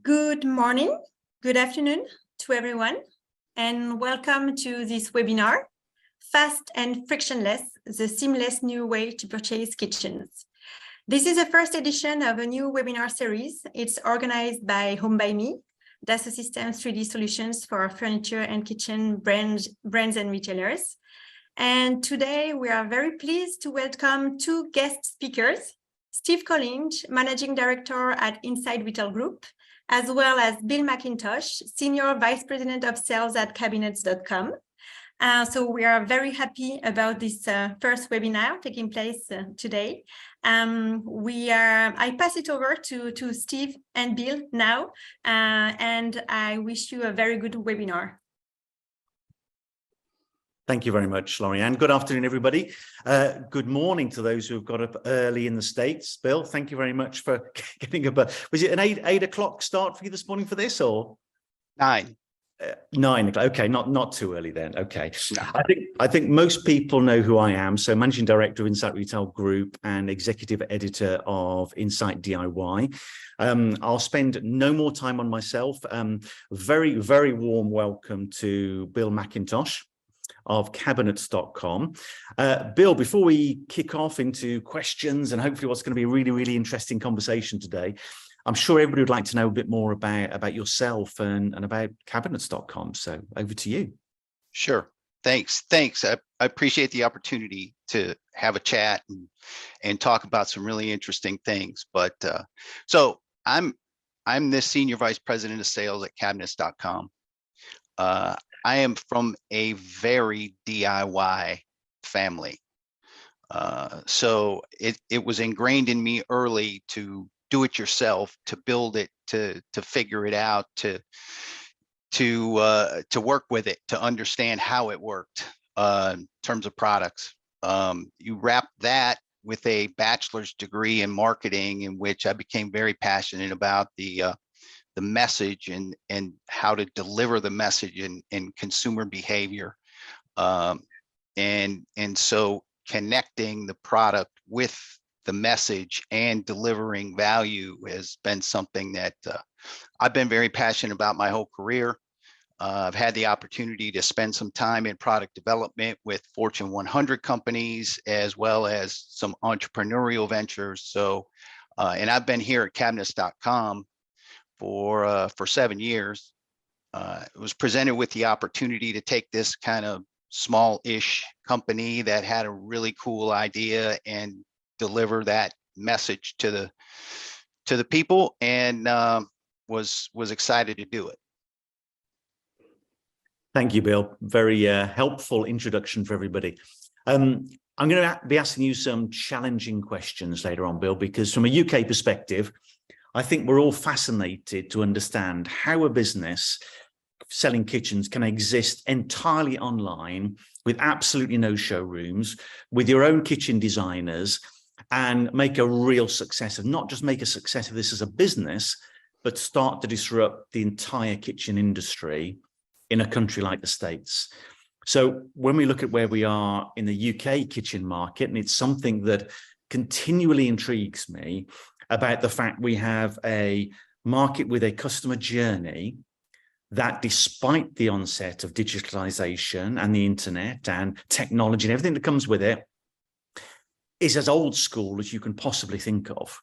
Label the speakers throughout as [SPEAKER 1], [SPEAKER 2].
[SPEAKER 1] Good morning, good afternoon to everyone, and welcome to this webinar, Fast and Frictionless, the Seamless New Way to Purchase Kitchens. This is the first edition of a new webinar series. It's organized by HomeByMe, Dassault Systèmes 3D solutions for furniture and kitchen brands and retailers. And today we are very pleased to welcome two guest speakers, Steve Collins, Managing Director at Inside Retail Group, as well as Bill McIntosh, Senior Vice President of Sales at Cabinets.com. So we are very happy about this first webinar taking place today. I pass it over to Steve and Bill now, and I wish you a very good webinar.
[SPEAKER 2] Thank you very much, Lorianne. Good afternoon, everybody. Good morning to those who have got up early in the States. Bill, thank you very much for getting up. Was it an 8 o'clock start for you this morning for this, or
[SPEAKER 3] 9?
[SPEAKER 2] 9 o'clock. Okay, not too early then. Okay.
[SPEAKER 3] No.
[SPEAKER 2] I think most people know who I am. So, Managing Director of Insight Retail Group and Executive Editor of Insight DIY. I'll spend no more time on myself. Very, very warm welcome to Bill McIntosh of Cabinets.com. Bill, before we kick off into questions and hopefully what's going to be a really, really interesting conversation today, I'm sure everybody would like to know a bit more about yourself and about Cabinets.com. So over to you.
[SPEAKER 3] Sure. Thanks. I appreciate the opportunity to have a chat and talk about some really interesting things. But so I'm the Senior Vice President of Sales at Cabinets.com. I am from a very DIY family. So it was ingrained in me early to do it yourself, to build it, to figure it out, to work with it, to understand how it worked in terms of products. You wrap that with a bachelor's degree in marketing, in which I became very passionate about the message and how to deliver the message in consumer behavior. And so connecting the product with the message and delivering value has been something that I've been very passionate about my whole career. I've had the opportunity to spend some time in product development with Fortune 100 companies, as well as some entrepreneurial ventures. So, and I've been here at Cabinets.com for 7 years. Was presented with the opportunity to take this kind of small-ish company that had a really cool idea and deliver that message to the people, and was excited to do it.
[SPEAKER 2] Thank you, Bill. Very helpful introduction for everybody. I'm going to be asking you some challenging questions later on, Bill, because from a UK perspective, I think we're all fascinated to understand how a business selling kitchens can exist entirely online with absolutely no showrooms, with your own kitchen designers, and make a real success of, not just make a success of this as a business, but start to disrupt the entire kitchen industry in a country like the States. So when we look at where we are in the UK kitchen market, and it's something that continually intrigues me, about the fact we have a market with a customer journey that, despite the onset of digitalization and the internet and technology and everything that comes with it, is as old school as you can possibly think of.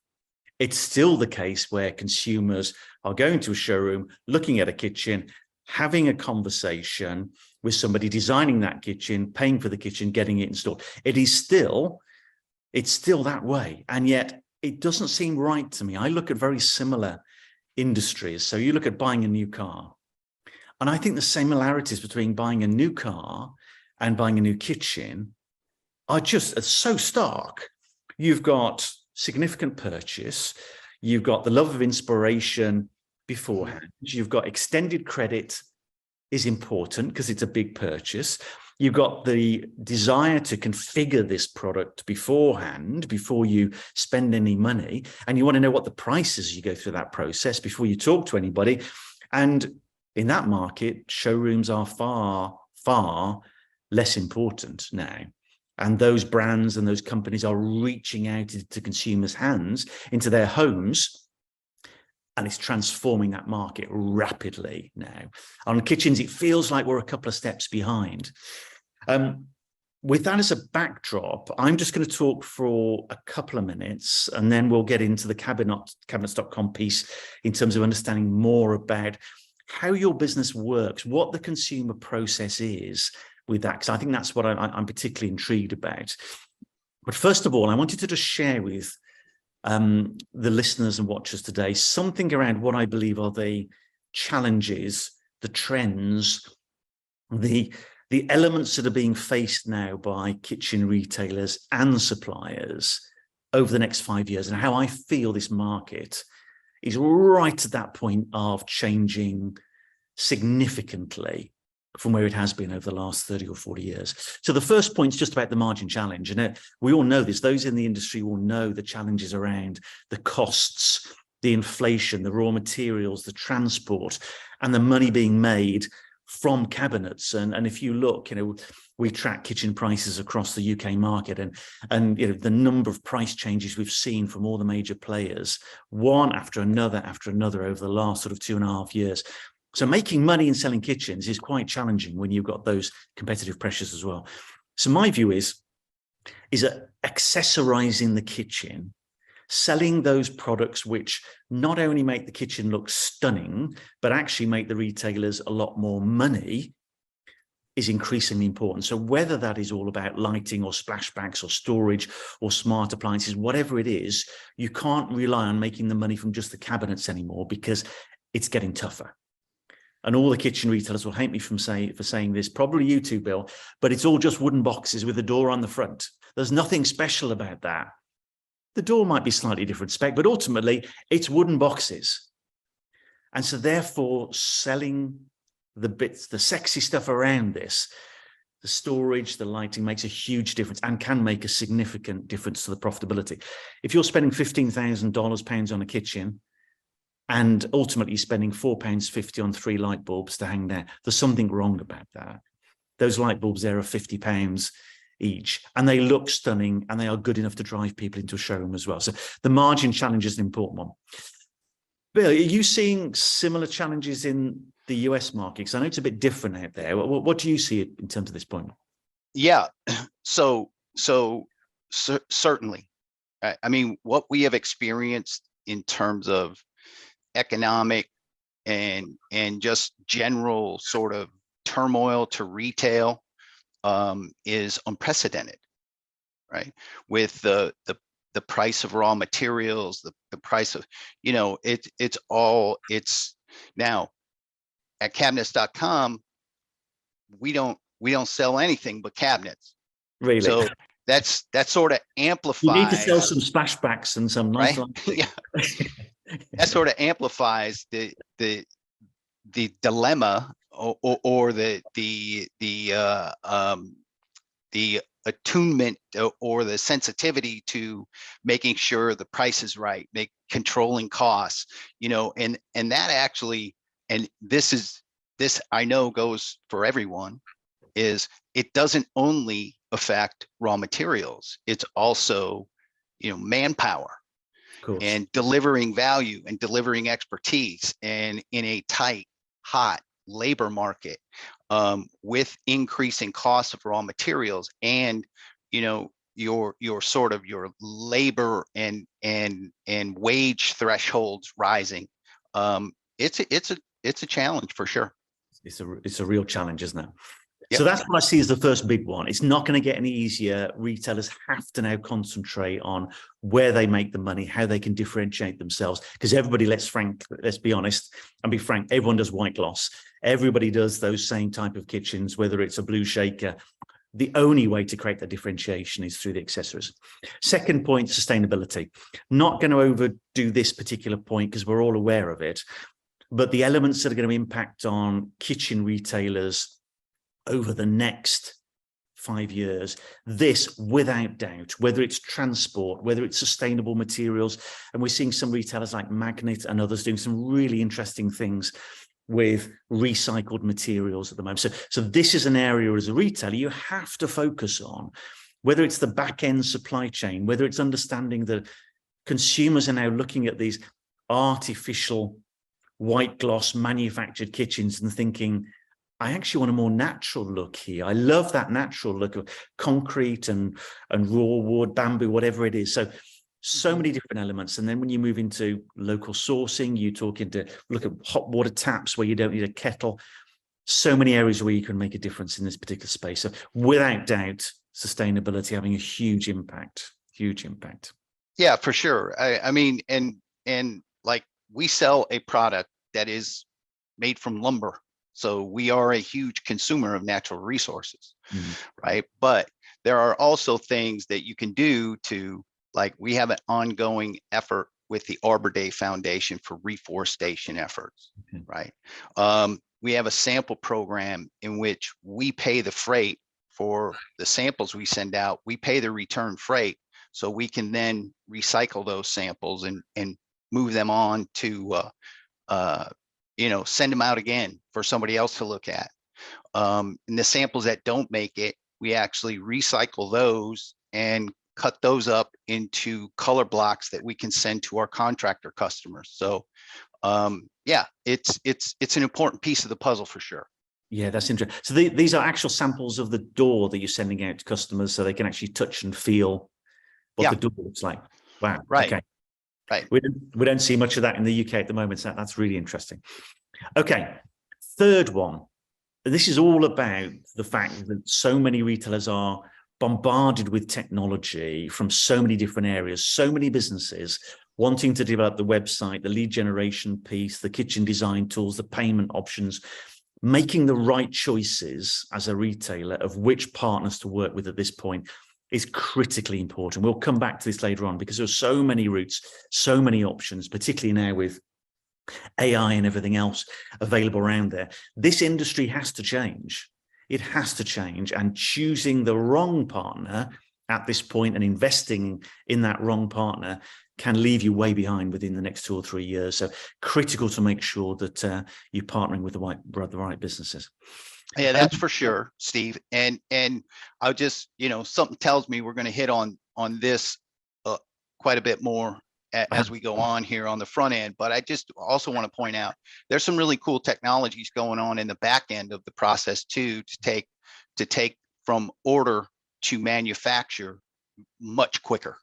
[SPEAKER 2] It's still the case where consumers are going to a showroom, looking at a kitchen, having a conversation with somebody designing that kitchen, paying for the kitchen, getting it installed. It's still that way. And yet, it doesn't seem right to me. I look at very similar industries. So you look at buying a new car, and I think the similarities between buying a new car and buying a new kitchen are just so stark. You've got significant purchase. You've got the love of inspiration beforehand. You've got extended credit is important because it's a big purchase. You've got the desire to configure this product beforehand, before you spend any money, and you want to know what the price is as you go through that process before you talk to anybody. And in that market, showrooms are far, far less important now. And those brands and those companies are reaching out into consumers' hands, into their homes, and it's transforming that market rapidly now. On kitchens, it feels like we're a couple of steps behind. With that as a backdrop, I'm just going to talk for a couple of minutes, and then we'll get into the cabinets.com piece in terms of understanding more about how your business works, what the consumer process is with that, because I think that's what I'm particularly intrigued about. But first of all, I wanted to just share with the listeners and watchers today something around what I believe are the challenges, the trends, the elements that are being faced now by kitchen retailers and suppliers over the next 5 years, and how I feel this market is right at that point of changing significantly from where it has been over the last 30 or 40 years. So the first point is just about the margin challenge. And we all know this, those in the industry will know the challenges around the costs, the inflation, the raw materials, the transport, and the money being made from cabinets. And if you look, we track kitchen prices across the UK market, and the number of price changes we've seen from all the major players, one after another over the last sort of 2.5 years. So making money in selling kitchens is quite challenging when you've got those competitive pressures as well. So my view is that accessorizing the kitchen, selling those products which not only make the kitchen look stunning, but actually make the retailers a lot more money, is increasingly important. So whether that is all about lighting or splashbacks or storage or smart appliances, whatever it is, you can't rely on making the money from just the cabinets anymore, because it's getting tougher. And all the kitchen retailers will hate me for saying this, probably you too, Bill, but it's all just wooden boxes with a door on the front. There's nothing special about that. The door might be slightly different spec, but ultimately it's wooden boxes. And so therefore selling the bits, the sexy stuff around this, the storage, the lighting, makes a huge difference and can make a significant difference to the profitability. If you're spending £15,000 on a kitchen, and ultimately spending £4.50 on 3 light bulbs to hang there, there's something wrong about that. Those light bulbs there are £50 each, and they look stunning, and they are good enough to drive people into a showroom as well. So the margin challenge is an important one. Bill, are you seeing similar challenges in the US market? Because I know it's a bit different out there. What do you see in terms of this point?
[SPEAKER 3] Yeah, so certainly. I mean, what we have experienced in terms of economic and just general sort of turmoil to retail is unprecedented, right? With the price of raw materials, the price of, it's now at cabinets.com, we don't sell anything but cabinets.
[SPEAKER 2] Really?
[SPEAKER 3] So that sort of amplifies.
[SPEAKER 2] You need to sell some splashbacks and some nice
[SPEAKER 3] right? Yeah. That sort of amplifies the dilemma or the attunement or the sensitivity to making sure the price is right, controlling costs, and that actually, and this I know goes for everyone, is it doesn't only affect raw materials, it's also manpower. And delivering value and delivering expertise, and in a tight, hot labor market, with increasing costs of raw materials, and your sort of your labor and wage thresholds rising, it's a challenge for sure.
[SPEAKER 2] It's a real challenge, isn't it?
[SPEAKER 3] Yep.
[SPEAKER 2] So that's what I see as the first big one. It's not going to get any easier. Retailers have to now concentrate on where they make the money, how they can differentiate themselves. Because everybody, let's be honest and be frank, everyone does white gloss. Everybody does those same type of kitchens, whether it's a blue shaker. The only way to create that differentiation is through the accessories. Second point, sustainability. Not going to overdo this particular point because we're all aware of it, but the elements that are going to impact on kitchen retailers over the next 5 years, this without doubt, whether it's transport, whether it's sustainable materials, and we're seeing some retailers like Magnet and others doing some really interesting things with recycled materials at the moment. So this is an area as a retailer you have to focus on, whether it's the back end supply chain, whether it's understanding that consumers are now looking at these artificial white gloss manufactured kitchens and thinking, I actually want a more natural look here. I love that natural look of concrete and raw wood, bamboo, whatever it is. So many different elements. And then when you move into local sourcing, you look at hot water taps where you don't need a kettle. So many areas where you can make a difference in this particular space. So without doubt, sustainability having a huge impact.
[SPEAKER 3] Yeah, for sure. I mean, and like we sell a product that is made from lumber. So we are a huge consumer of natural resources, right? But there are also things that you can do to, like we have an ongoing effort with the Arbor Day Foundation for reforestation efforts, right? We have a sample program in which we pay the freight for the samples we send out. We pay the return freight, so we can then recycle those samples and move them on to, send them out again for somebody else to look at. And the samples that don't make it, we actually recycle those and cut those up into color blocks that we can send to our contractor customers. So yeah, it's an important piece of the puzzle for sure.
[SPEAKER 2] Yeah, that's interesting. So these are actual samples of the door that you're sending out to customers so they can actually touch and feel what the door looks like. Wow.
[SPEAKER 3] Right.
[SPEAKER 2] Okay.
[SPEAKER 3] Right.
[SPEAKER 2] We don't see much of that in the UK at the moment. So that's really interesting. Okay. Third one. This is all about the fact that so many retailers are bombarded with technology from so many different areas, so many businesses wanting to develop the website, the lead generation piece, the kitchen design tools, the payment options, making the right choices as a retailer of which partners to work with at this point is critically important. We'll come back to this later on because there's so many routes, so many options, particularly now with AI and everything else available around there. This industry has to change. It has to change, and choosing the wrong partner at this point and investing in that wrong partner can leave you way behind within the next 2 or 3 years. So critical to make sure that you're partnering with the right businesses.
[SPEAKER 3] Yeah, that's for sure, Steve. And I'll just, something tells me we're going to hit on this quite a bit more as we go on here on the front end. But I just also want to point out there's some really cool technologies going on in the back end of the process too, to take from order to manufacture much quicker.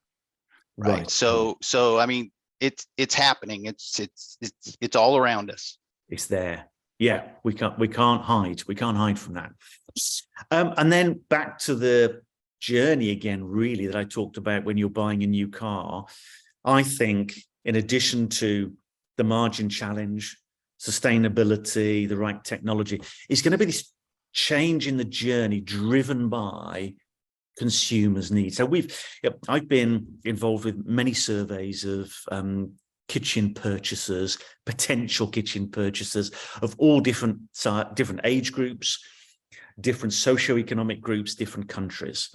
[SPEAKER 3] Right. So I mean, it's happening. It's all around us.
[SPEAKER 2] It's there. Yeah, we can't hide from that. And then back to the journey again, really, that I talked about when you're buying a new car. I think in addition to the margin challenge, sustainability, the right technology, it's going to be this change in the journey driven by consumers' needs. So I've been involved with many surveys of kitchen purchasers, potential kitchen purchasers of all different age groups, different socioeconomic groups, different countries.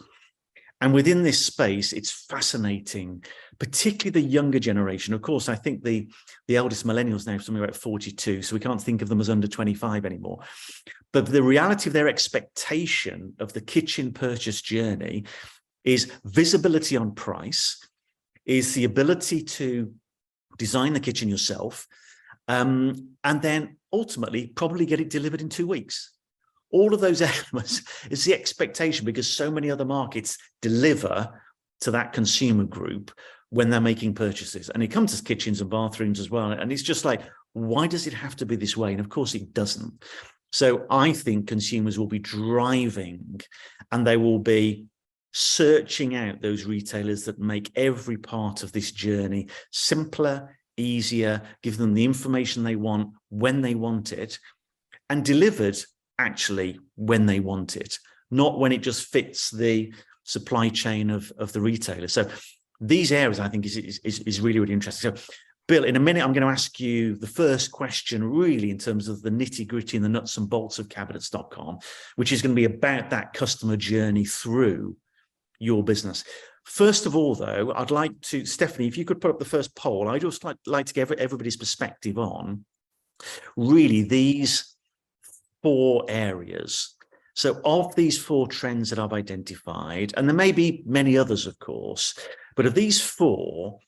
[SPEAKER 2] And within this space, it's fascinating, particularly the younger generation. Of course, I think the eldest millennials now are something like 42, so we can't think of them as under 25 anymore. But the reality of their expectation of the kitchen purchase journey is visibility on price, is the ability to design the kitchen yourself, and then ultimately probably get it delivered in 2 weeks. All of those elements is the expectation, because so many other markets deliver to that consumer group when they're making purchases. And it comes to kitchens and bathrooms as well. And it's just like, why does it have to be this way? And of course it doesn't. So I think consumers will be driving, and they will be searching out those retailers that make every part of this journey simpler, easier, give them the information they want when they want it, and delivered actually when they want it, not when it just fits the supply chain of the retailer. So these areas, I think, is really, really interesting. So Bill, in a minute, I'm going to ask you the first question, really, in terms of the nitty gritty and the nuts and bolts of cabinets.com, which is going to be about that customer journey through your business. First of all, though, I'd like to, Stephanie, if you could put up the first poll, I'd just like to get everybody's perspective on really these 4 areas. So of these 4 trends that I've identified, and there may be many others, of course, but of these 4,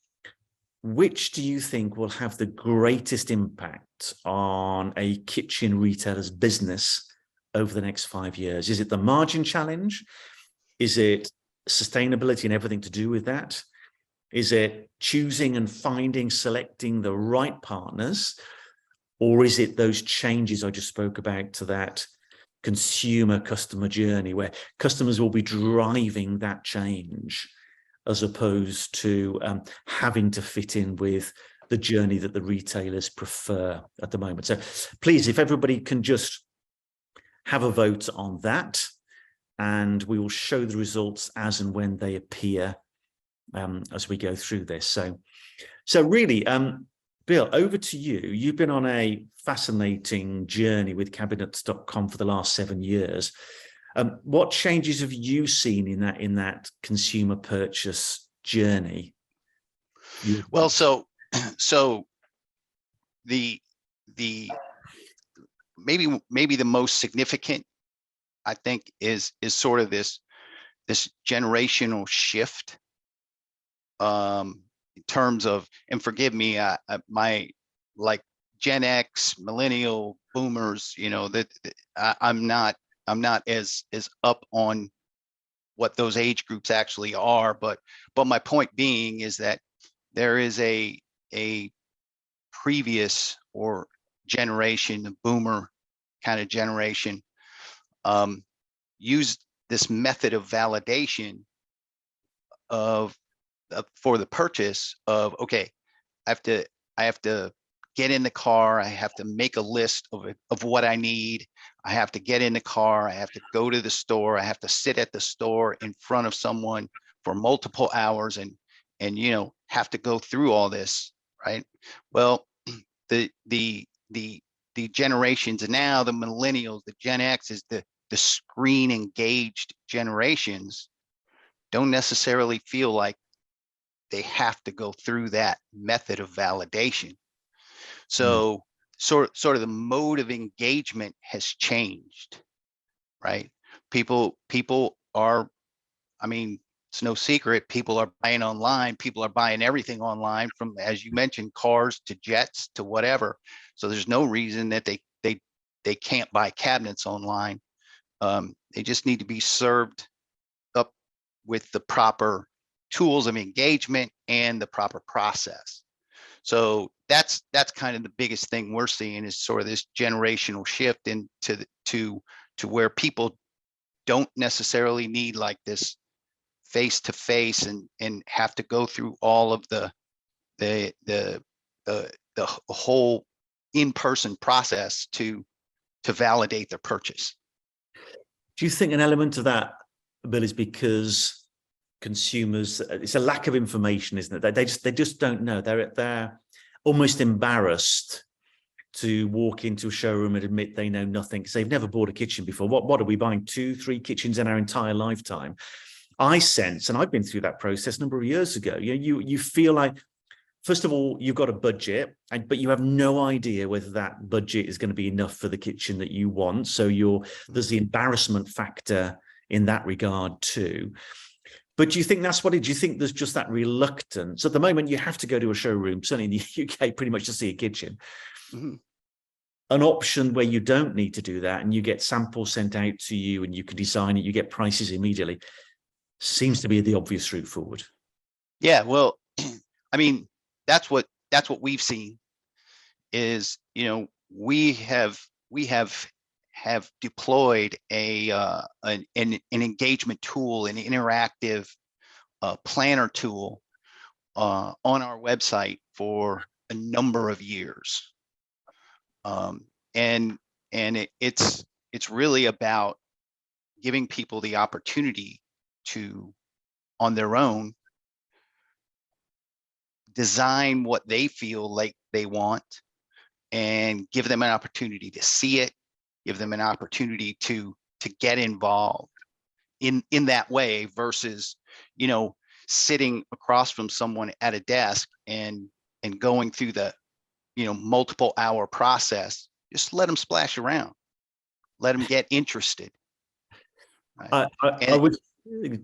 [SPEAKER 2] which do you think will have the greatest impact on a kitchen retailer's business over the next 5 years? Is it the margin challenge? Is it sustainability and everything to do with that? Is it choosing and finding, selecting the right partners? Or is it those changes I just spoke about to that consumer customer journey where customers will be driving that change as opposed to having to fit in with the journey that the retailers prefer at the moment? So please, if everybody can just have a vote on that, and we will show the results as and when they appear as we go through this. So really, Bill, over to you. You've been on a fascinating journey with cabinets.com for the last 7 years. What changes have you seen in that consumer purchase journey?
[SPEAKER 3] Well, so the maybe the most significant, I think, is sort of this generational shift in terms of, and forgive me, my like Gen X, millennial, boomers, you know, that I'm not as up on what those age groups actually are, but my point being is that there is a previous or generation, the boomer kind of generation, used this method of validation for the purchase of, okay, I have to get in the car, I have to make a list of what I need, I have to get in the car, I have to go to the store, I have to sit at the store in front of someone for multiple hours and you know, have to go through all this, right? Well, the generations now, the millennials, the Gen X, is the screen engaged generations don't necessarily feel like they have to go through that method of validation. So sort of the mode of engagement has changed, right? People are, I mean, it's no secret, people are buying online, people are buying everything online, from, as you mentioned, cars to jets to whatever. So there's no reason that they can't buy cabinets online. They just need to be served up with the proper tools of engagement and the proper process. So that's kind of the biggest thing we're seeing, is sort of this generational shift into to where people don't necessarily need like this face-to-face and have to go through all of the whole in-person process to validate their purchase.
[SPEAKER 2] Do you think an element of that, Bill, is because consumers, it's a lack of information, isn't it? They just don't know. They're almost embarrassed to walk into a showroom and admit they know nothing because they've never bought a kitchen before. What are we buying? 2-3 kitchens in our entire lifetime? I sense, and I've been through that process a number of years ago, you feel like, first of all, you've got a budget, but you have no idea whether that budget is going to be enough for the kitchen that you want. So there's the embarrassment factor in that regard too. But do you think that's what it is? Do you think there's just that reluctance? At the moment, you have to go to a showroom, certainly in the UK, pretty much to see a kitchen. Mm-hmm. An option where you don't need to do that and you get samples sent out to you and you can design it, you get prices immediately, seems to be the obvious route forward.
[SPEAKER 3] Yeah, well, I mean, that's what we've seen is, you know, we have deployed an engagement tool, an interactive planner tool on our website for a number of years, and it's really about giving people the opportunity to, on their own, design what they feel like they want and give them an opportunity to see it, give them an opportunity to get involved in that way, versus, you know, sitting across from someone at a desk and going through the, you know, multiple hour process. Just let them splash around, let them get interested. Right?
[SPEAKER 2] I would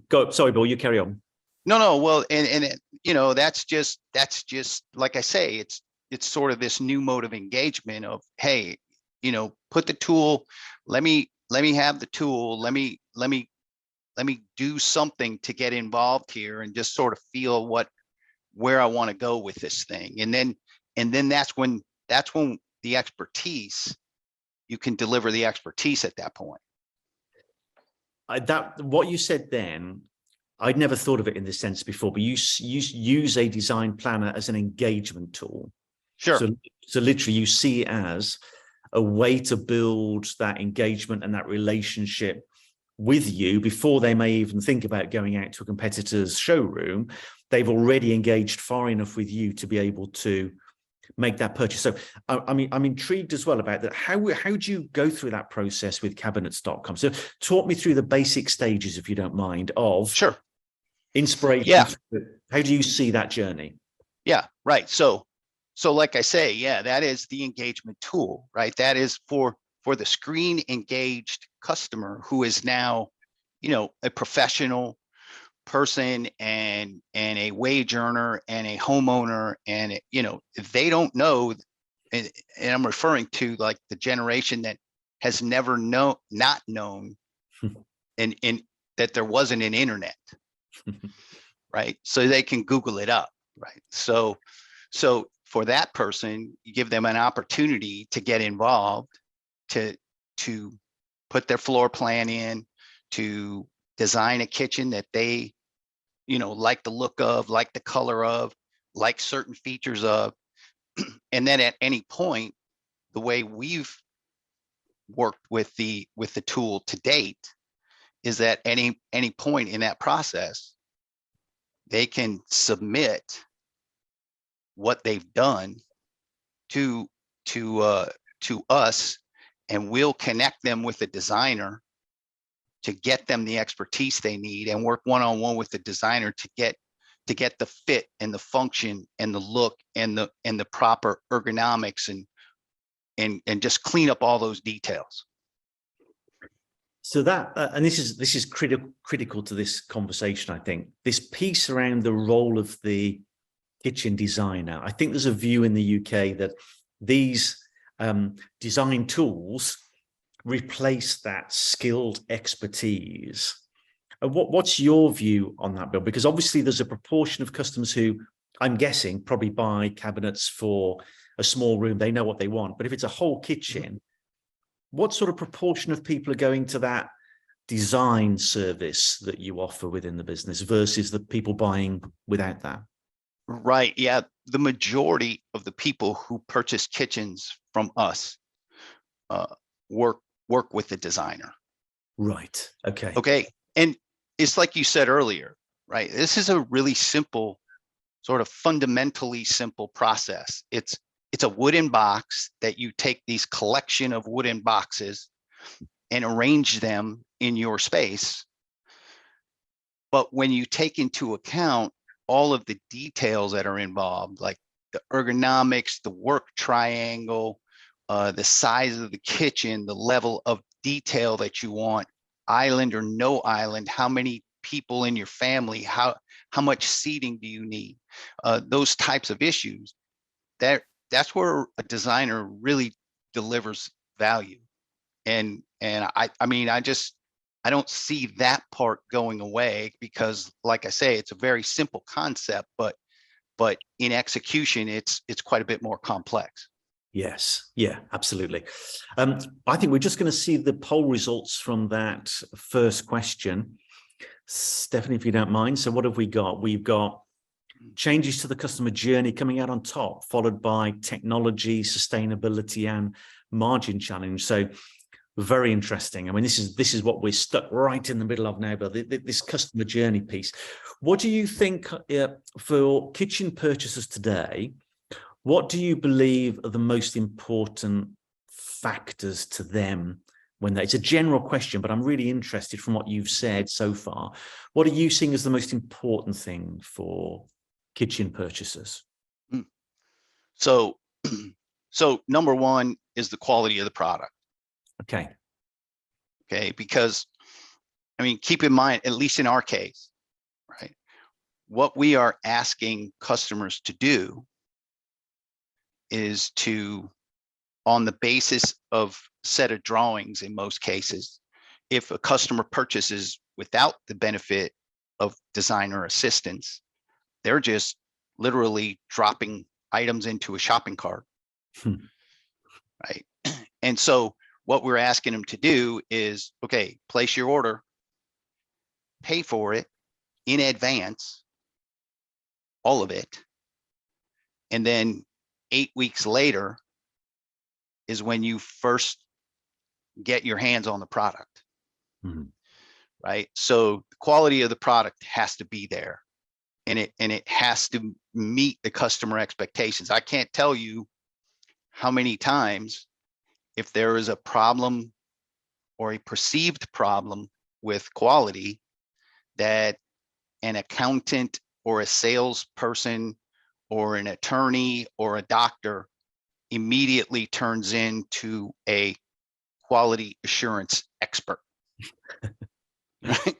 [SPEAKER 2] go, sorry, Bill, you carry on.
[SPEAKER 3] No. Well, that's just like I say, it's sort of this new mode of engagement of, hey, put the tool. Let me have the tool. Let me do something to get involved here and just sort of feel where I want to go with this thing. And then that's when the expertise, you can deliver the expertise at that point.
[SPEAKER 2] That what you said then, I'd never thought of it in this sense before, but you use a design planner as an engagement tool.
[SPEAKER 3] Sure.
[SPEAKER 2] So literally you see it as a way to build that engagement and that relationship with you before they may even think about going out to a competitor's showroom. They've already engaged far enough with you to be able to make that purchase. So I'm intrigued as well about that. How do you go through that process with cabinets.com? So talk me through the basic stages, if you don't mind, of
[SPEAKER 3] Sure.
[SPEAKER 2] Inspiration.
[SPEAKER 3] Yeah.
[SPEAKER 2] How do you see that journey?
[SPEAKER 3] Yeah, right. So like I say, yeah, that is the engagement tool, right? That is for the screen engaged customer who is now, a professional person and a wage earner and a homeowner. And, if they don't know, and I'm referring to like the generation that has never not known and that there wasn't an internet, right? So they can Google it up, right? So for that person, you give them an opportunity to get involved, to put their floor plan in, to design a kitchen that they, like the look of, like the color of, like certain features of. And then at any point, the way we've worked with the tool to date is that any point in that process, they can submit what they've done to us, and we'll connect them with a designer to get them the expertise they need, and work one-on-one with the designer to get the fit and the function and the look and the proper ergonomics and just clean up all those details.
[SPEAKER 2] So that and this is critical to this conversation. I think this piece around the role of the kitchen designer. I think there's a view in the UK that these design tools replace that skilled expertise. What's your view on that, Bill? Because obviously there's a proportion of customers who, I'm guessing, probably buy cabinets for a small room. They know what they want. But if it's a whole kitchen, what sort of proportion of people are going to that design service that you offer within the business versus the people buying without that?
[SPEAKER 3] Right. Yeah. The majority of the people who purchase kitchens from us work with the designer.
[SPEAKER 2] Right. Okay.
[SPEAKER 3] Okay. And it's like you said earlier, right? This is a really simple, sort of fundamentally simple process. It's a wooden box that you take these collection of wooden boxes and arrange them in your space. But when you take into account all of the details that are involved, like the ergonomics, the work triangle, the size of the kitchen, the level of detail that you want, island or no island, how many people in your family, how much seating do you need, those types of issues, that's where a designer really delivers value. And I mean, I don't see that part going away, because like I say, it's a very simple concept, but in execution, it's quite a bit more complex.
[SPEAKER 2] Yes. Yeah, absolutely. I think we're just going to see the poll results from that first question. Stephanie, if you don't mind. So what have we got? We've got changes to the customer journey coming out on top, followed by technology, sustainability, and margin challenge. So very interesting. I mean, this is what we're stuck right in the middle of now, but this customer journey piece. What do you think for kitchen purchasers today? What do you believe are the most important factors to them when it's a general question, but I'm really interested from what you've said so far. What are you seeing as the most important thing for kitchen purchasers?
[SPEAKER 3] So number one is the quality of the product.
[SPEAKER 2] Okay.
[SPEAKER 3] Okay. Because I mean, keep in mind, at least in our case, right, what we are asking customers to do is to, on the basis of set of drawings in most cases, if a customer purchases without the benefit of designer assistance, they're just literally dropping items into a shopping cart, right? And so what we're asking them to do is, okay, place your order, pay for it in advance, all of it, and then 8 weeks later is when you first get your hands on the product, right? So the quality of the product has to be there, and it has to meet the customer expectations. I can't tell you how many times, if there is a problem or a perceived problem with quality, that an accountant or a salesperson or an attorney or a doctor immediately turns into a quality assurance expert. Right?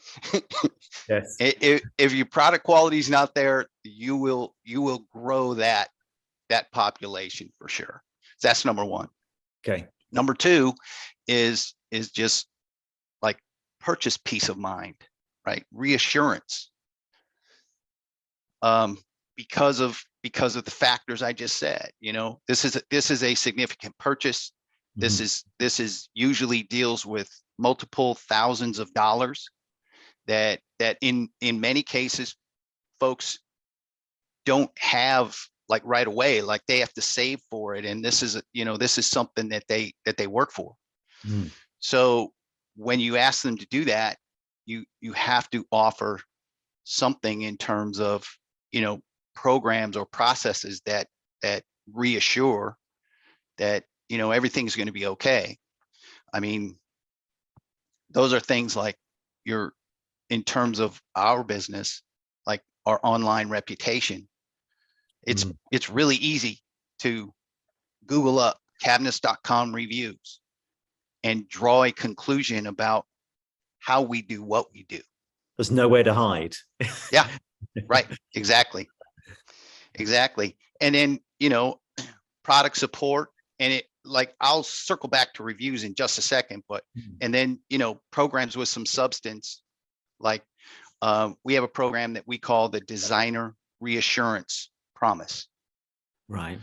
[SPEAKER 2] Yes.
[SPEAKER 3] If your product quality is not there, you will grow that population for sure. That's number one.
[SPEAKER 2] Okay.
[SPEAKER 3] Number two is just like purchase peace of mind, right? Reassurance. Because of the factors I just said, you know, this is a significant purchase. This is usually deals with multiple thousands of dollars that in many cases folks don't have like right away, like they have to save for it, and this is, you know, this is something that they work for. So when you ask them to do that, you have to offer something in terms of, you know, programs or processes that reassure that, you know, everything's going to be okay. I mean, those are things like in terms of our business, like our online reputation. It's really easy to Google up cabinets.com reviews and draw a conclusion about how we do what we do.
[SPEAKER 2] There's nowhere to hide.
[SPEAKER 3] Yeah, right. Exactly. And then, you know, product support, and it, like, I'll circle back to reviews in just a second, but, and then, you know, programs with some substance, like we have a program that we call the Designer Reassurance Promise.
[SPEAKER 2] Right.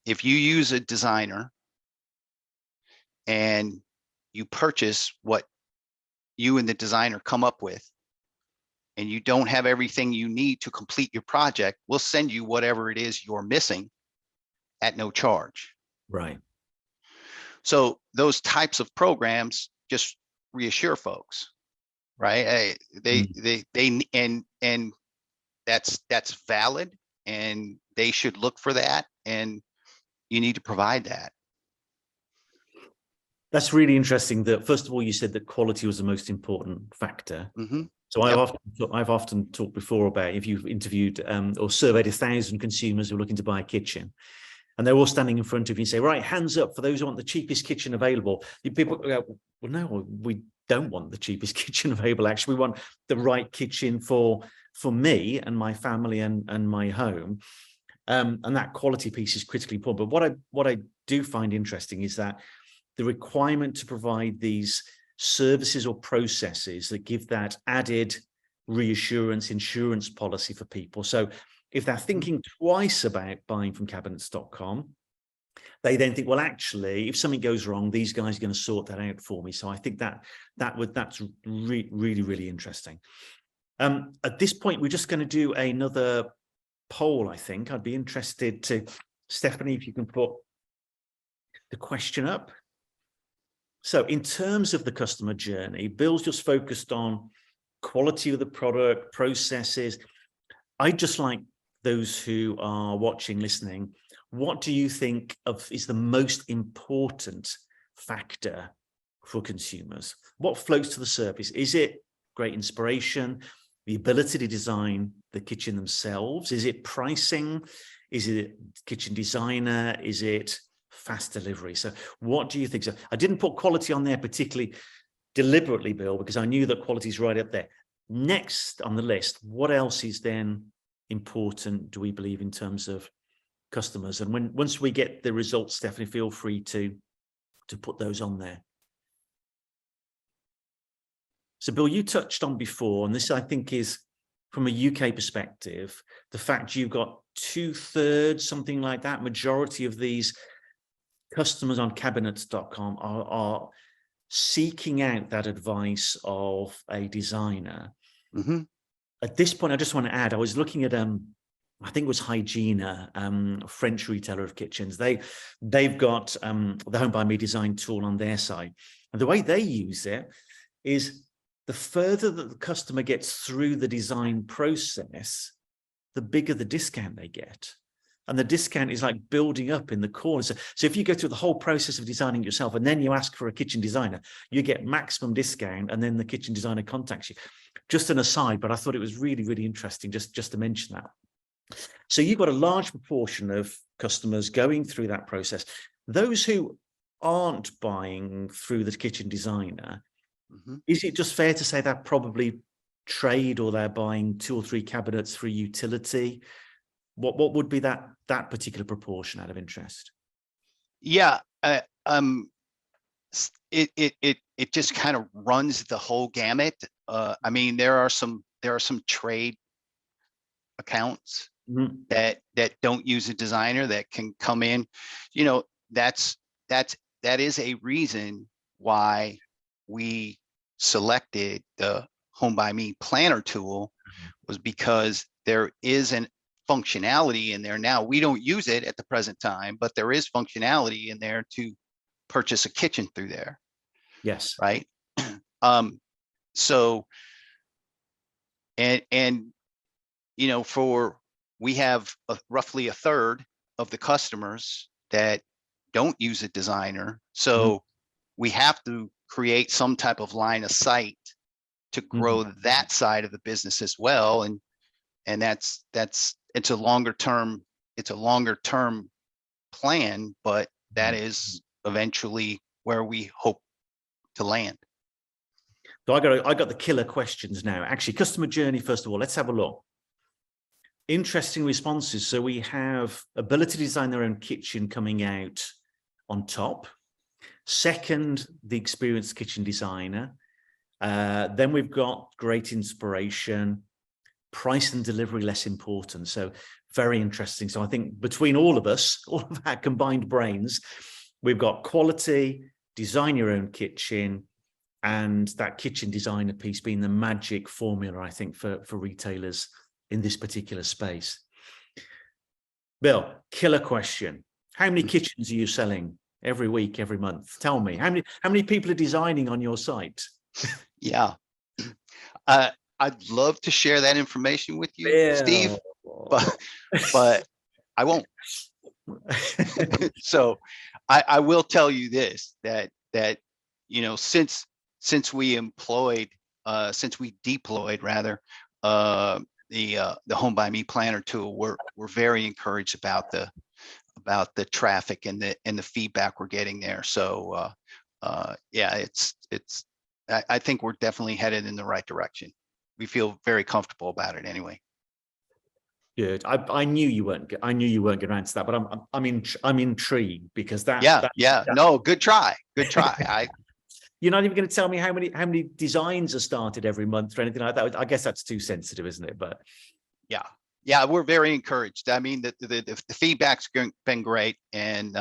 [SPEAKER 3] If you use a designer and you purchase what you and the designer come up with, and you don't have everything you need to complete your project, we'll send you whatever it is you're missing at no charge.
[SPEAKER 2] Right.
[SPEAKER 3] So those types of programs just reassure folks, right? And that's valid, and they should look for that, and you need to provide that.
[SPEAKER 2] That's really interesting. That first of all, you said that quality was the most important factor. So I've often talked before about, if you've interviewed or surveyed 1,000 consumers who are looking to buy a kitchen, and they're all standing in front of you and say, right, hands up for those who want the cheapest kitchen available. People go, well, no, we don't want the cheapest kitchen available. Actually, we want the right kitchen for me and my family and my home. And that quality piece is critically important. But what I do find interesting is that the requirement to provide these services or processes that give that added reassurance, insurance policy for people. So if they're thinking twice about buying from cabinets.com, they then think, well, actually, if something goes wrong, these guys are going to sort that out for me. So I think that's really, really interesting. At this point, we're just going to do another poll, I think. I'd be interested to, Stephanie, if you can put the question up. So in terms of the customer journey, Bill's just focused on quality of the product, processes. I'd just like those who are watching, listening, what do you think is the most important factor for consumers? What floats to the surface? Is it great inspiration, the ability to design the kitchen themselves? Is it pricing? Is it kitchen designer? Is it fast delivery? So what do you think? So I didn't put quality on there particularly deliberately, Bill, because I knew that quality is right up there. Next on the list, what else is then important do we believe in terms of customers? And once we get the results, Stephanie, feel free to put those on there. So Bill, you touched on before, and this I think is from a UK perspective, the fact you've got 2/3, something like that, majority of these customers on cabinets.com are seeking out that advice of a designer.
[SPEAKER 3] Mm-hmm.
[SPEAKER 2] At this point, I just want to add, I was looking at I think it was Hygiena, a French retailer of kitchens. They've got the HomeByMe design tool on their site, and the way they use it is the further that the customer gets through the design process, the bigger the discount they get. And the discount is like building up in the corner. So if you go through the whole process of designing yourself and then you ask for a kitchen designer, you get maximum discount, and then the kitchen designer contacts you. Just an aside, but I thought it was really, really interesting just to mention that. So you've got a large proportion of customers going through that process. Those who aren't buying through the kitchen designer,
[SPEAKER 3] Mm-hmm.
[SPEAKER 2] is it just fair to say that probably trade, or they're buying 2 or 3 cabinets for utility? What would be that particular proportion, out of interest?
[SPEAKER 3] Yeah, it just kind of runs the whole gamut. I mean, there are some trade accounts
[SPEAKER 2] Mm-hmm.
[SPEAKER 3] that don't use a designer that can come in. You know, that is a reason why we selected the HomeByMe planner tool, was because there is an functionality in there now. We don't use it at the present time, but there is functionality in there to purchase a kitchen through there.
[SPEAKER 2] Yes.
[SPEAKER 3] Right. So, and you know, we have roughly 1/3 of the customers that don't use a designer. So we have to create some type of line of sight to grow that side of the business as well. And it's a longer term plan, but that is eventually where we hope to land.
[SPEAKER 2] So I got the killer questions now. Actually, customer journey, first of all, let's have a look. Interesting responses. So we have ability to design their own kitchen coming out on top. Second, the experienced kitchen designer. Then we've got great inspiration, price and delivery less important. So very interesting. So I think between all of us, all of our combined brains, we've got quality, design your own kitchen, and that kitchen designer piece being the magic formula, I think, for retailers in this particular space. Bill, killer question. How many kitchens are you selling every week, every month? Tell me, how many people are designing on your site?
[SPEAKER 3] Yeah. I'd love to share that information with you, Bill. Steve, but I won't. So I will tell you this, that you know, since we deployed rather the HomeByMe planner tool, we're very encouraged about the traffic and the feedback we're getting there. So yeah, I think we're definitely headed in the right direction. We feel very comfortable about it anyway.
[SPEAKER 2] Good. I knew you weren't going to answer that, but I'm intrigued, because
[SPEAKER 3] No, good try.
[SPEAKER 2] You're not even going to tell me how many designs are started every month or anything like that. I guess that's too sensitive, isn't it? But
[SPEAKER 3] yeah, we're very encouraged. I mean, the feedback's been great, and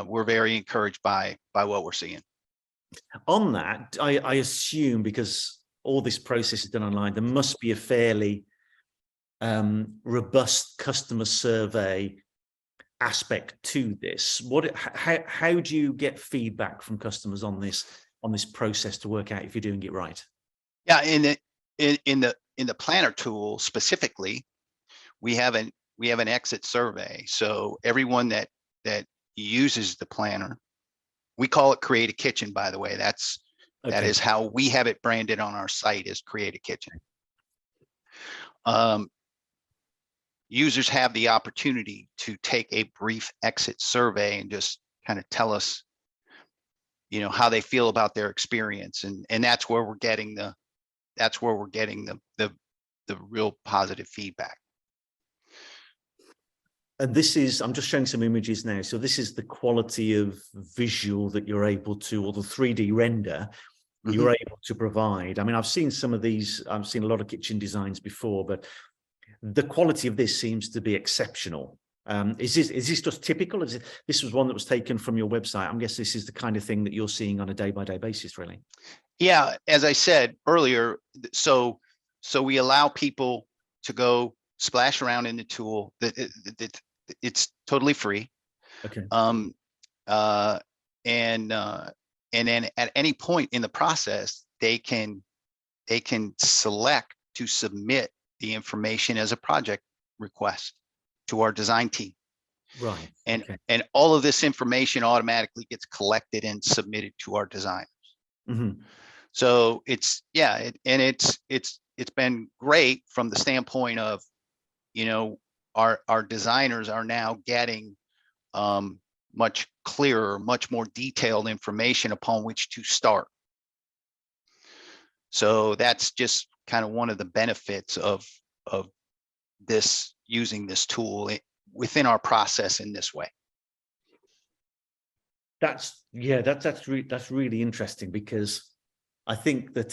[SPEAKER 3] we're very encouraged by what we're seeing.
[SPEAKER 2] On that, I assume, because all this process is done online, there must be a fairly robust customer survey aspect to this. How do you get feedback from customers on this process to work out if you're doing it right?
[SPEAKER 3] Yeah, in the planner tool specifically, we have an exit survey. So everyone that uses the planner, we call it Create a Kitchen, by the way. That is how we have it branded on our site, is Create a Kitchen. Users have the opportunity to take a brief exit survey and just kind of tell us, you know, how they feel about their experience, and that's where we're getting the real positive feedback.
[SPEAKER 2] And this is, I'm just showing some images now. So this is the quality of visual that you're able to, or the 3D render you're able to provide. I mean, I've seen some of these, I've seen a lot of kitchen designs before, but the quality of this seems to be exceptional. Is this just typical? This was one that was taken from your website? I'm guessing this is the kind of thing that you're seeing on a day-by-day basis, really.
[SPEAKER 3] Yeah, as I said earlier, so we allow people to go splash around in the tool. It's totally free.
[SPEAKER 2] Okay.
[SPEAKER 3] And then at any point in the process, they can select to submit the information as a project request to our design team.
[SPEAKER 2] Right.
[SPEAKER 3] And
[SPEAKER 2] okay.
[SPEAKER 3] and all of this information automatically gets collected and submitted to our designers. So it's, yeah, it's been great from the standpoint of, you know, our designers are now getting much clearer, much more detailed information upon which to start. So that's just kind of one of the benefits of this, using this tool within our process in this way.
[SPEAKER 2] That's really interesting, because I think that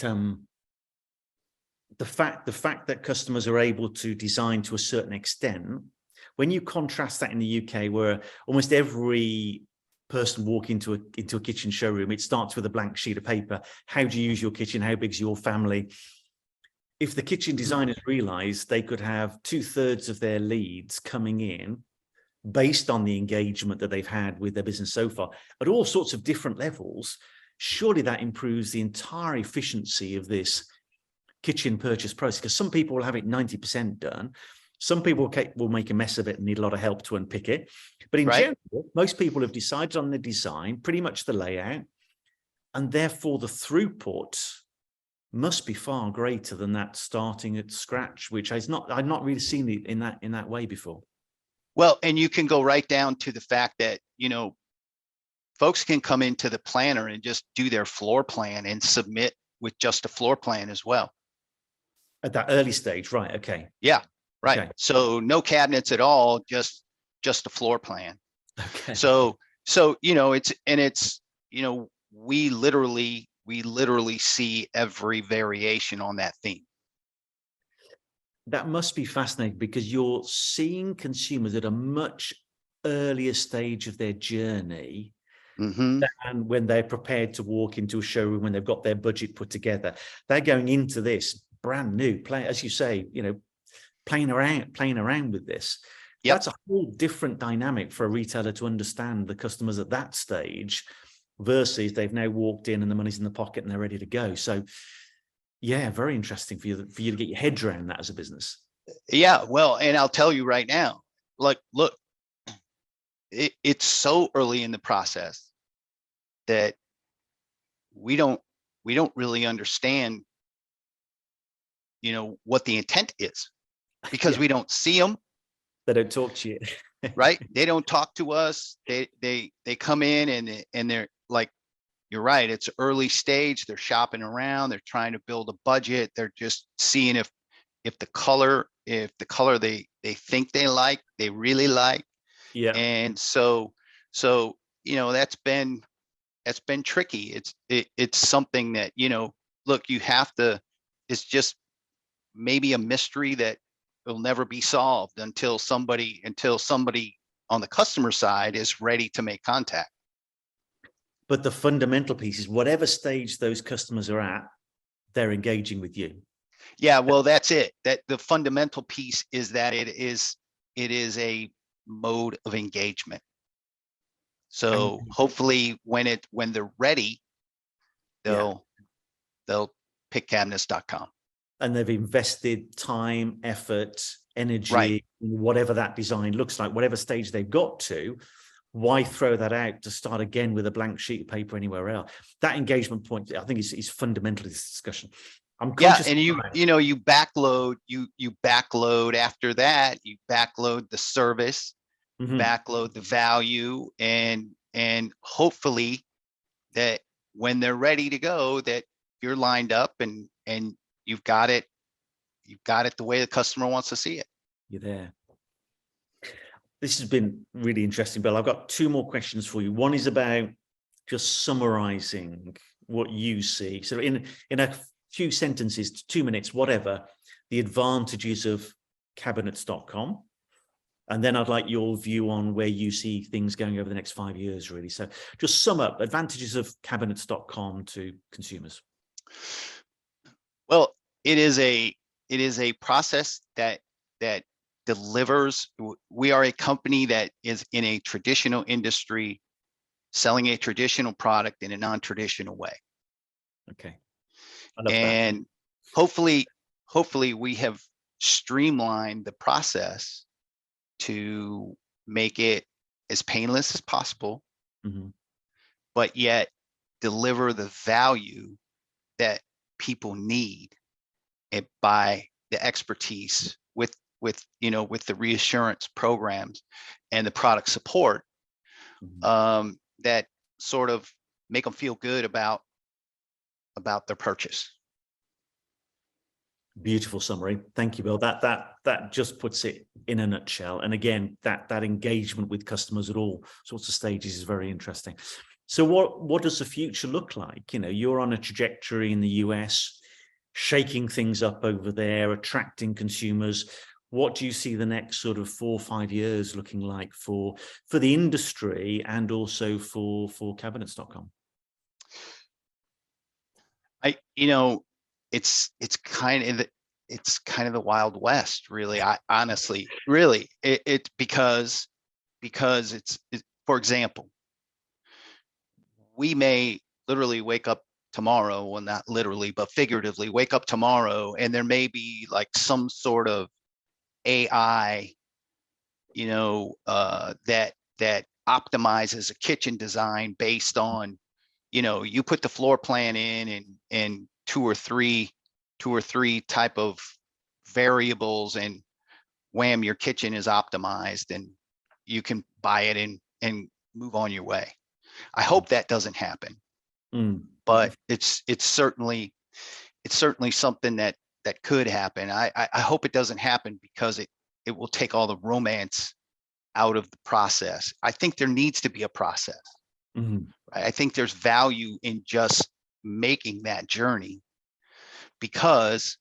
[SPEAKER 2] the fact that customers are able to design to a certain extent, when you contrast that in the UK, where almost every person walking into a kitchen showroom, it starts with a blank sheet of paper. How do you use your kitchen? How big's your family? If the kitchen designers realize they could have 2/3 of their leads coming in based on the engagement that they've had with their business so far at all sorts of different levels, surely that improves the entire efficiency of this kitchen purchase process, because some people will have it 90% done. Some people will make a mess of it and need a lot of help to unpick it. But in general, most people have decided on the design, pretty much the layout, and therefore the throughput must be far greater than that starting at scratch, which I've not really seen it in that way before.
[SPEAKER 3] Well, and you can go right down to the fact that, you know, folks can come into the planner and just do their floor plan and submit with just a floor plan as well.
[SPEAKER 2] At that early stage, right? Okay.
[SPEAKER 3] Yeah, right.
[SPEAKER 2] Okay.
[SPEAKER 3] So no cabinets at all, just a floor plan.
[SPEAKER 2] Okay.
[SPEAKER 3] So you know, it's you know, we literally see every variation on that theme.
[SPEAKER 2] That must be fascinating, because you're seeing consumers at a much earlier stage of their journey, and when they're prepared to walk into a showroom, when they've got their budget put together, they're going into this brand new, as you say, you know, playing around with this. Yep. That's a whole different dynamic for a retailer to understand the customers at that stage, versus they've now walked in and the money's in the pocket and they're ready to go. So yeah, very interesting for you to get your head around that as a business. Yeah, well, and I'll tell you right now, like, look, it's so early in the process that we don't really understand, you know, what the intent is, because we don't see them. They don't talk to you. Right? They don't talk to us. They come in and they're like, you're right, it's early stage. They're shopping around. They're trying to build a budget. They're just seeing if the color they think they like, they really like. Yeah. And so you know, that's been tricky. It's something that, you know, look, you have to, it's just maybe a mystery that will never be solved until somebody on the customer side is ready to make contact. But the fundamental piece is, whatever stage those customers are at, they're engaging with you. Yeah, well, that's it. That the fundamental piece is that it is a mode of engagement. So hopefully when they're ready, they'll pick cabinets.com. And they've invested time, effort, energy, in whatever that design looks like, whatever stage they've got to. Why throw that out to start again with a blank sheet of paper anywhere else? That engagement point, I think, is fundamental to this discussion. I'm conscious. Yeah, and you backload, you backload after that, you backload the service, backload the value, and hopefully that when they're ready to go, that you're lined up and you've got it the way the customer wants to see it. You're there. This has been really interesting, Bill. I've got two more questions for you. One is about just summarizing what you see. So in a few sentences, 2 minutes, whatever, the advantages of cabinets.com. And then I'd like your view on where you see things going over the next 5 years, really. So just sum up advantages of cabinets.com to consumers.
[SPEAKER 3] Well, it is a process that delivers. We are a company that is in a traditional industry, selling a traditional product in a non-traditional way.
[SPEAKER 2] Okay. I love
[SPEAKER 3] and that. Hopefully we have streamlined the process to make it as painless as possible, but yet deliver the value that people need it by the expertise with the reassurance programs and the product support that sort of make them feel good about their purchase.
[SPEAKER 2] Beautiful summary. Thank you, Bill. That just puts it in a nutshell. And again, that engagement with customers at all sorts of stages is very interesting. So what does the future look like? You're on a trajectory in the US, shaking things up over there, attracting consumers. What do you see the next sort of 4 or 5 years looking like for the industry and also for cabinets.com?
[SPEAKER 3] It's kind of the Wild West, really. I honestly, really, it because it's for example, we may literally wake up tomorrow, well, not literally, but figuratively wake up tomorrow, and there may be like some sort of AI, that optimizes a kitchen design based on, you put the floor plan in and two or three type of variables, and wham, your kitchen is optimized and you can buy it and move on your way. I hope that doesn't happen, but it's certainly something that could happen. I hope it doesn't happen because it will take all the romance out of the process. I think there needs to be a process. I think there's value in just making that journey, because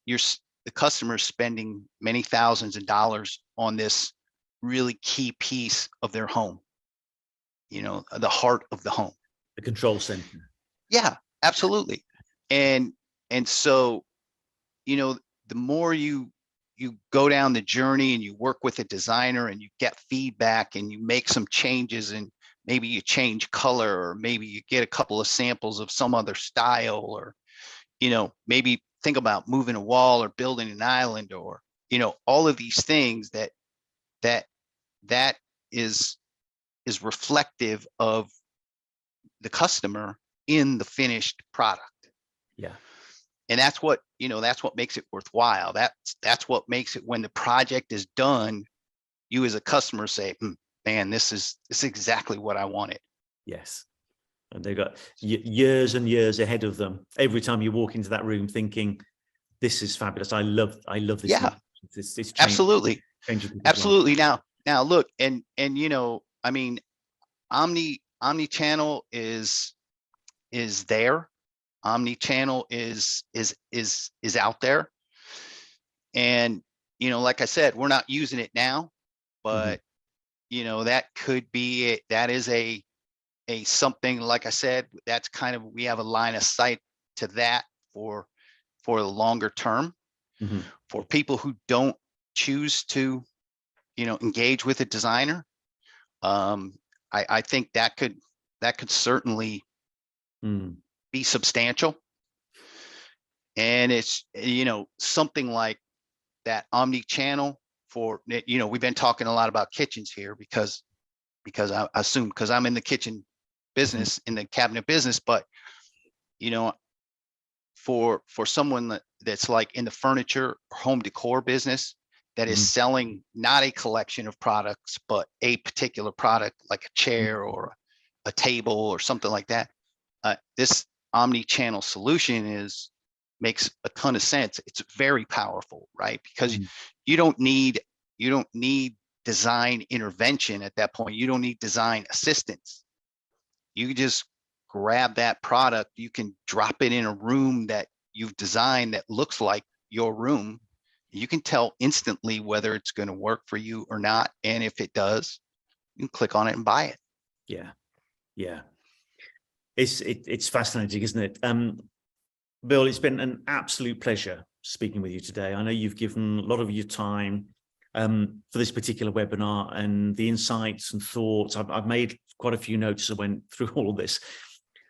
[SPEAKER 3] the customer is spending many thousands of dollars on this really key piece of their home, the heart of the home,
[SPEAKER 2] the control center.
[SPEAKER 3] Yeah, absolutely. And so, the more you go down the journey and you work with a designer and you get feedback and you make some changes, and maybe you change color, or maybe you get a couple of samples of some other style, or maybe think about moving a wall or building an island, or all of these things that is reflective of the customer in the finished product.
[SPEAKER 2] Yeah.
[SPEAKER 3] And that's what makes it worthwhile. That's what makes it, when the project is done, you as a customer say, man, this is exactly what I wanted.
[SPEAKER 2] Yes. And they've got years and years ahead of them. Every time you walk into that room thinking, this is fabulous. I love this.
[SPEAKER 3] Yeah,
[SPEAKER 2] this
[SPEAKER 3] absolutely. Absolutely. Now look, and I mean, omnichannel is there. Omnichannel is out there. And, like I said, we're not using it now, but that could be it. That is a something, like I said, that's kind of, we have a line of sight to that for the longer term. For people who don't choose to, engage with a designer, I think that could certainly be substantial. And it's, something like that omni-channel for, we've been talking a lot about kitchens here because I assume, because I'm in the kitchen business, in the cabinet business, but for someone that's like in the furniture or home decor business, that is selling not a collection of products, but a particular product like a chair or a table or something like that, this omni-channel solution makes a ton of sense. It's very powerful, right? Because you don't need design intervention at that point. You don't need design assistance. You can just grab that product. You can drop it in a room that you've designed that looks like your room. You can tell instantly whether it's going to work for you or not. And if it does, you can click on it and buy it.
[SPEAKER 2] Yeah. Yeah. It's fascinating, isn't it? Bill, it's been an absolute pleasure speaking with you today. I know you've given a lot of your time for this particular webinar, and the insights and thoughts. I've made quite a few notes as I went through all of this.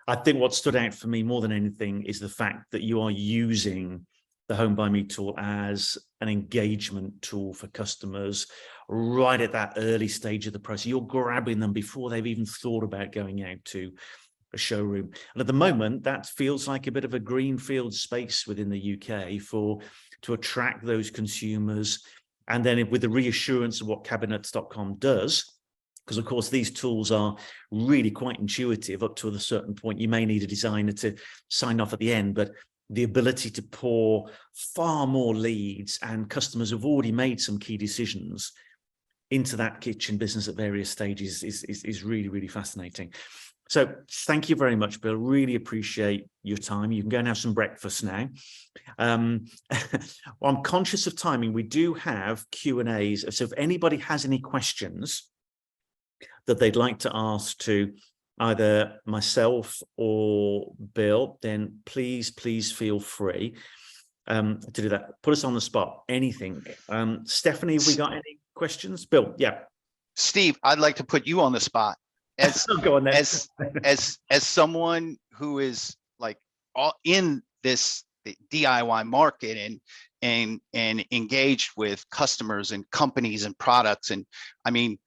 [SPEAKER 2] I think what stood out for me more than anything is the fact that you are using the HomeByMe tool as an engagement tool for customers right at that early stage of the process. You're grabbing them before they've even thought about going out to a showroom. And at the moment, that feels like a bit of a greenfield space within the UK to attract those consumers. And then with the reassurance of what cabinets.com does, because of course these tools are really quite intuitive up to a certain point. You may need a designer to sign off at the end, but the ability to pour far more leads, and customers have already made some key decisions into that kitchen business at various stages is really, really fascinating. So thank you very much, Bill. Really appreciate your time. You can go and have some breakfast now. I'm conscious of timing. We do have Q&As. So if anybody has any questions that they'd like to ask to either myself or Bill, then please feel free to do that. Put us on the spot, anything. Stephanie, have we got any questions? Bill, yeah.
[SPEAKER 3] Steve, I'd like to put you on the spot. As
[SPEAKER 2] Go on then.
[SPEAKER 3] as someone who is like all in this DIY market and engaged with customers and companies and products, and I mean,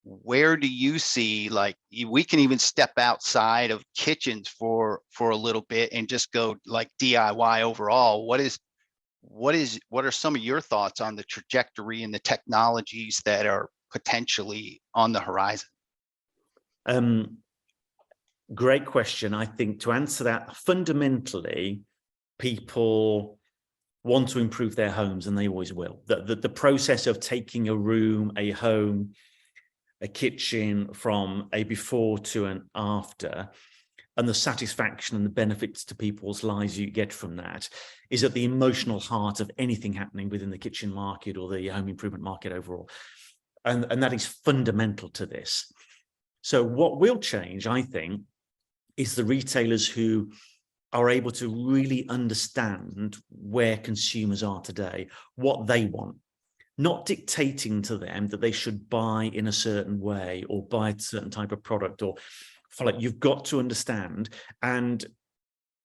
[SPEAKER 3] where do you see, like, we can even step outside of kitchens for a little bit and just go like DIY overall. What are some of your thoughts on the trajectory and the technologies that are potentially on the horizon?
[SPEAKER 2] Great question. I think to answer that, fundamentally, people want to improve their homes, and they always will. The process of taking a room, a home, a kitchen from a before to an after, and the satisfaction and the benefits to people's lives you get from that is at the emotional heart of anything happening within the kitchen market or the home improvement market overall. And that is fundamental to this. So what will change, I think, is the retailers who are able to really understand where consumers are today, what they want, not dictating to them that they should buy in a certain way or buy a certain type of product or follow. You've got to understand. And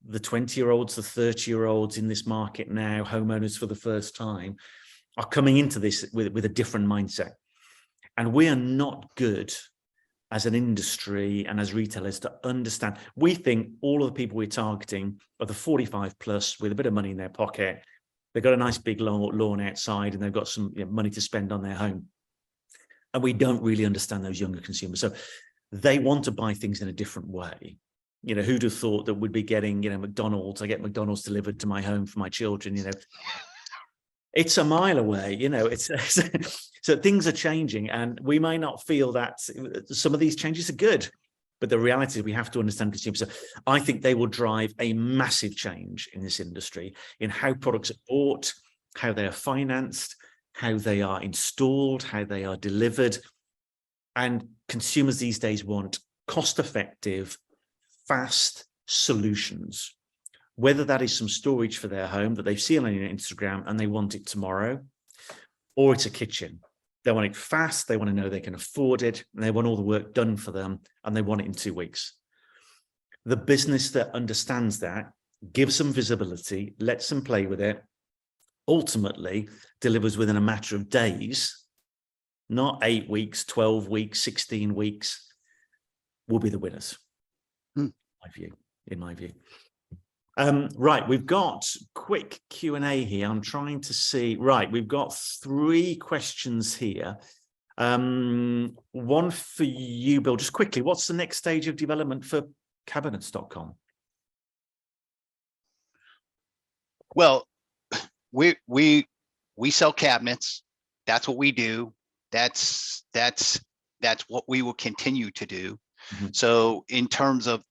[SPEAKER 2] the 20-year-olds, the 30-year-olds in this market now, homeowners for the first time, are coming into this with a different mindset. And we are not good as an industry and as retailers to understand. We think all of the people we're targeting are the 45 plus with a bit of money in their pocket. They've got a nice big lawn outside and they've got some money to spend on their home. And we don't really understand those younger consumers. So they want to buy things in a different way. You know, who'd have thought that we'd be getting, McDonald's, I get McDonald's delivered to my home for my children, It's a mile away, so things are changing, and we may not feel that some of these changes are good, but the reality is we have to understand consumers. So I think they will drive a massive change in this industry in how products are bought, how they are financed, how they are installed, how they are delivered. And consumers these days want cost-effective, fast solutions. Whether that is some storage for their home that they've seen on Instagram and they want it tomorrow, or it's a kitchen. They want it fast, they want to know they can afford it, and they want all the work done for them, and they want it in 2 weeks. The business that understands that, gives them visibility, lets them play with it, ultimately delivers within a matter of days, not 8 weeks, 12 weeks, 16 weeks, will be the winners, in my view. Right, we've got quick Q&A here. I'm trying to see. Right, we've got 3 questions here. One for you, Bill. Just quickly, what's the next stage of development for cabinets.com?
[SPEAKER 3] Well, we sell cabinets. That's what we do. that's what we will continue to do.
[SPEAKER 2] Mm-hmm.
[SPEAKER 3] So in terms of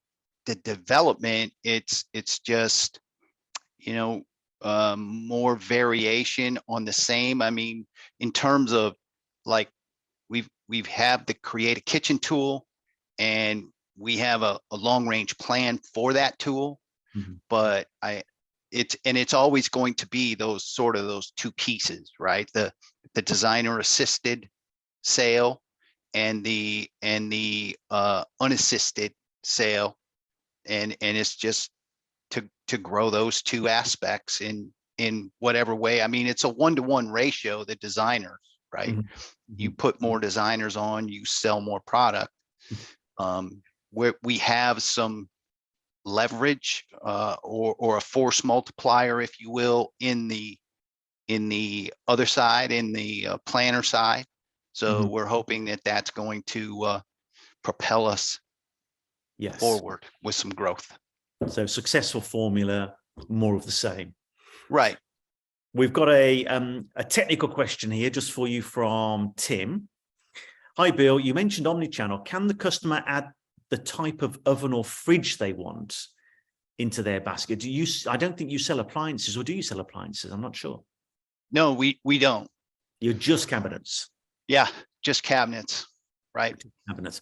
[SPEAKER 3] the development, it's just, you know, more variation on the same. I mean, in terms of like, we've have the create a kitchen tool, and we have a long range plan for that tool.
[SPEAKER 2] Mm-hmm.
[SPEAKER 3] But it's always going to be those two pieces, right? The designer assisted sale and the unassisted sale, and it's just to grow those two aspects in whatever way. I mean, it's a 1-to-1 ratio, the designers, right?
[SPEAKER 2] Mm-hmm.
[SPEAKER 3] You put more designers on, you sell more product. Where we have some leverage or a force multiplier, if you will, in the other side, in the planner side. So we're hoping that that's going to propel us forward with some growth.
[SPEAKER 2] So successful formula, more of the same.
[SPEAKER 3] Right.
[SPEAKER 2] We've got a technical question here just for you from Tim. Hi, Bill. You mentioned omnichannel. Can the customer add the type of oven or fridge they want into their basket? I don't think you sell appliances, or do you sell appliances? I'm not sure.
[SPEAKER 3] No, we don't.
[SPEAKER 2] You're just cabinets.
[SPEAKER 3] Yeah, just cabinets, right?
[SPEAKER 2] Cabinets.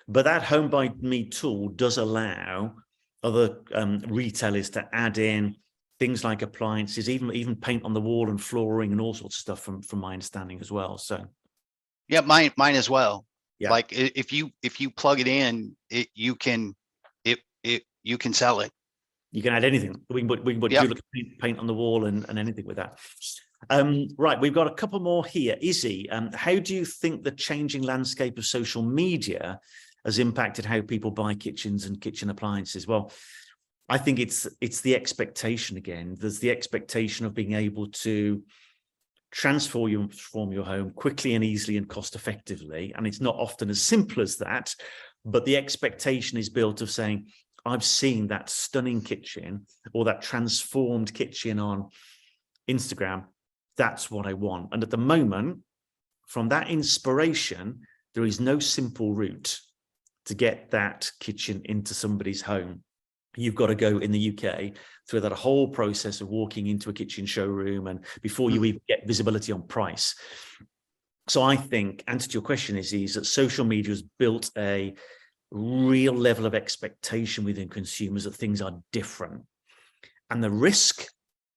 [SPEAKER 2] But that HomeByMe tool does allow other retailers to add in things like appliances, even paint on the wall and flooring and all sorts of stuff from my understanding as well. So
[SPEAKER 3] yeah, mine as well.
[SPEAKER 2] Yeah.
[SPEAKER 3] Like if you plug it in, you can sell it.
[SPEAKER 2] You can add anything. We can put
[SPEAKER 3] Yep.
[SPEAKER 2] paint on the wall and anything with that. Right, we've got a couple more here. Izzy, how do you think the changing landscape of social media has impacted how people buy kitchens and kitchen appliances? Well, I think it's the expectation again. There's the expectation of being able to transform your home quickly and easily and cost effectively. And it's not often as simple as that, but the expectation is built of saying, I've seen that stunning kitchen or that transformed kitchen on Instagram. That's what I want. And at the moment, from that inspiration, there is no simple route to get that kitchen into somebody's home. You've got to go in the UK through that whole process of walking into a kitchen showroom and before you even get visibility on price. So I think, answer to your question is that social media has built a real level of expectation within consumers that things are different. And the risk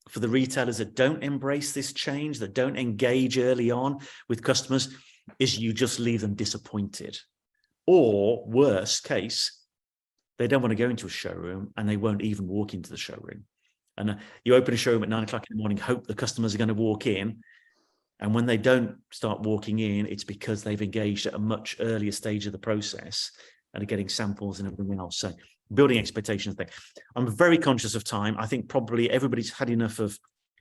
[SPEAKER 2] for the retailers that don't embrace this change, that don't engage early on with customers, is you just leave them disappointed. Or worst case, they don't want to go into a showroom and they won't even walk into the showroom. And you open a showroom at 9 o'clock in the morning, hope the customers are going to walk in. And when they don't start walking in, it's because they've engaged at a much earlier stage of the process and are getting samples and everything else. So building expectations thing. I'm very conscious of time. I think probably everybody's had enough of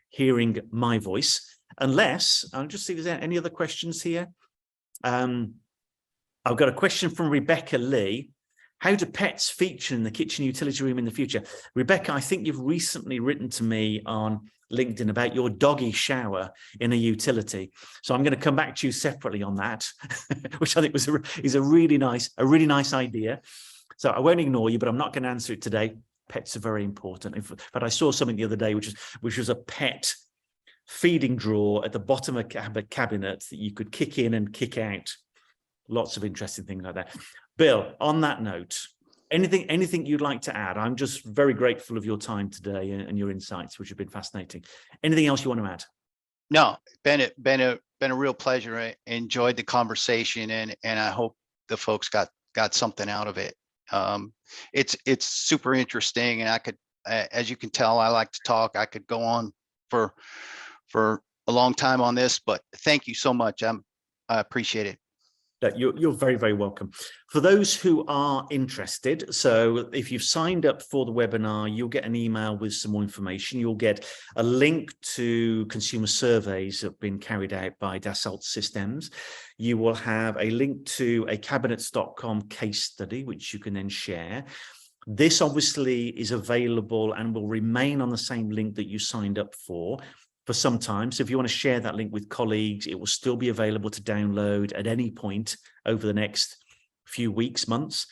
[SPEAKER 2] hearing my voice, unless I'll just see if there's any other questions here. I've got a question from Rebecca Lee. How do pets feature in the kitchen utility room in the future? Rebecca, I think you've recently written to me on LinkedIn about your doggy shower in a utility. So I'm going to come back to you separately on that, which I think is a really nice idea. So I won't ignore you, but I'm not going to answer it today. Pets are very important. But I saw something the other day, which was a pet feeding drawer at the bottom of a cabinet that you could kick in and kick out. Lots of interesting things like that. Bill, on that note, anything you'd like to add? I'm just very grateful of your time today and your insights, which have been fascinating. Anything else you want to add? No,
[SPEAKER 3] been a real pleasure. I enjoyed the conversation, and I hope the folks got something out of it. It's super interesting, and I could, as you can tell, I like to talk. I could go on for a long time on this, but thank you so much. I appreciate it.
[SPEAKER 2] You're very, very welcome. For those who are interested, so if you've signed up for the webinar, you'll get an email with some more information. You'll get a link to consumer surveys that have been carried out by Dassault Systèmes. You will have a link to a cabinets.com case study, which you can then share. This obviously is available and will remain on the same link that you signed up for. for some time. So if you want to share that link with colleagues, it will still be available to download at any point over the next few weeks, months.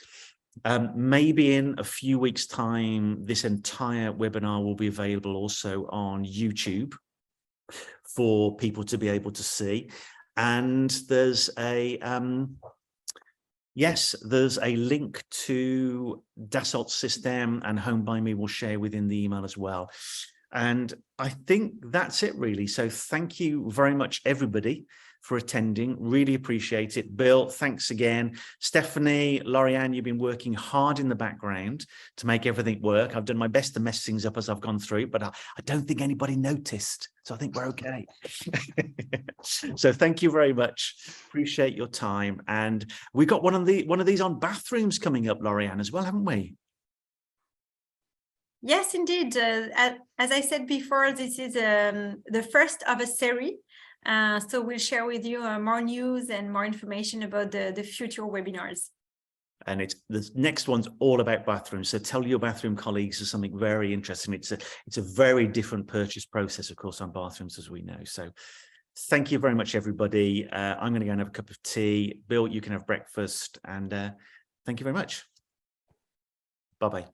[SPEAKER 2] Maybe in a few weeks' time, this entire webinar will be available also on YouTube for people to be able to see. And there's a yes, there's a link to Dassault Systèmes and HomeByMe will share within the email as well. And I think that's it really. So thank you very much, everybody, for attending. Really appreciate it. Bill, thanks again. Stephanie, Lorianne, you've been working hard in the background to make everything work. I've done my best to mess things up as I've gone through, but I don't think anybody noticed. So I think we're okay. So thank you very much. Appreciate your time. And we got one of these on bathrooms coming up, Lorianne, as well, haven't we?
[SPEAKER 1] Yes, indeed. As I said before, this is the first of a series. So we'll share with you more news and more information about the future webinars. And
[SPEAKER 2] the next one's all about bathrooms. So tell your bathroom colleagues there's something very interesting. It's a very different purchase process, of course, on bathrooms, as we know. So thank you very much, everybody. I'm going to go and have a cup of tea. Bill, you can have breakfast. And thank you very much. Bye-bye.